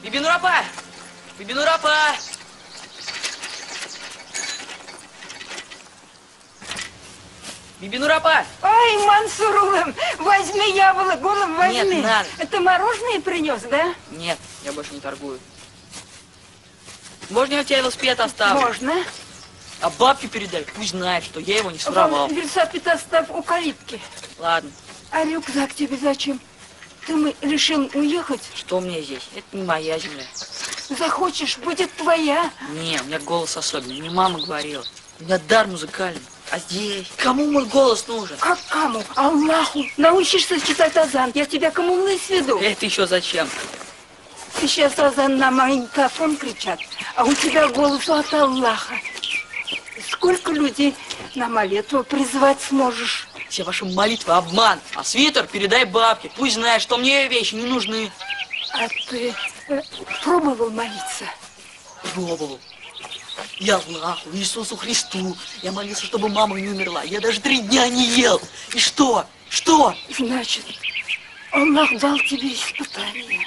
Бибинурапа! Бибинурапа! Бибинурапа! Ай, Мансурулым, возьми яблок, голову возьми. Нет, не надо. Это мороженое принес, да? Нет, я больше не торгую. Можно я у тебя велосипед оставлю? Можно. А бабке передай, пусть знает, что я его не своровал. Велосипед оставь у калитки. Ладно. А рюкзак тебе зачем? Ты решил уехать? Что у меня здесь? Это не моя земля. Захочешь, будет твоя. Не, у меня голос особенный. Мне мама говорила. У меня дар музыкальный. А здесь? Кому мой голос нужен? Как кому? Аллаху. Научишься читать азан. Я тебя кому сведу. Это еще зачем? Сейчас азан на магнитофон кричат, а у тебя голос от Аллаха. Сколько людей на молитву призвать сможешь? Все ваши молитвы обман. А свитер передай бабке. Пусть знает, что мне вещи не нужны. А ты пробовал молиться? Пробовал. Я Аллаху, Иисусу Христу. Я молился, чтобы мама не умерла. Я даже 3 дня не ел. И что? Что? Значит, Аллах дал тебе испытание.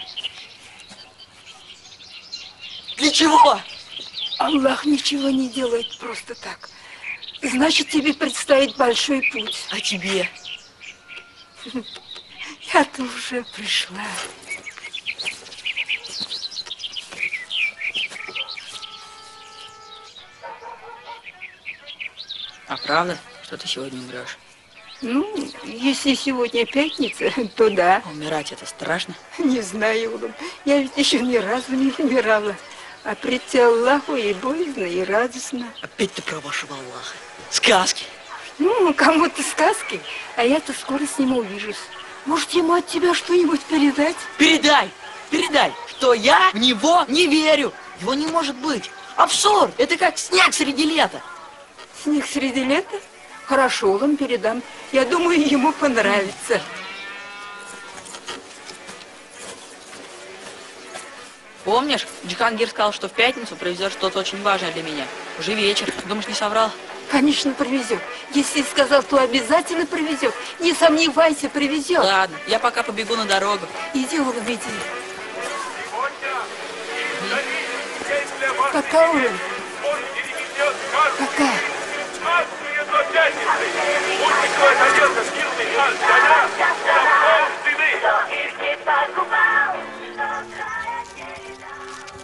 Для чего? Аллах ничего не делает просто так. Значит, тебе предстоит большой путь. А тебе? Я-то уже пришла. А правда, что ты сегодня умрешь? Ну, если сегодня пятница, то да. Умирать это страшно? Не знаю, я ведь еще ни разу не умирала. А прийти Аллаху и боязно, и радостно. Опять ты про вашего Аллаха. Сказки. Ну, кому-то сказки, а я-то скоро с ним увижусь. Может, ему от тебя что-нибудь передать? Передай, передай, что я в него не верю. Его не может быть. Абсурд. Это как снег среди лета. Снег среди лета? Хорошо, вам передам. Я думаю, ему понравится. Помнишь, Джихангир сказал, что в пятницу привезет что-то очень важное для меня. Уже вечер. Думаешь, не соврал? Конечно, привезет. Если сказал, то обязательно привезет. Не сомневайся, привезет. Ладно, я пока побегу на дорогу. Иди, Урум, иди. Какая, Урум? Какая?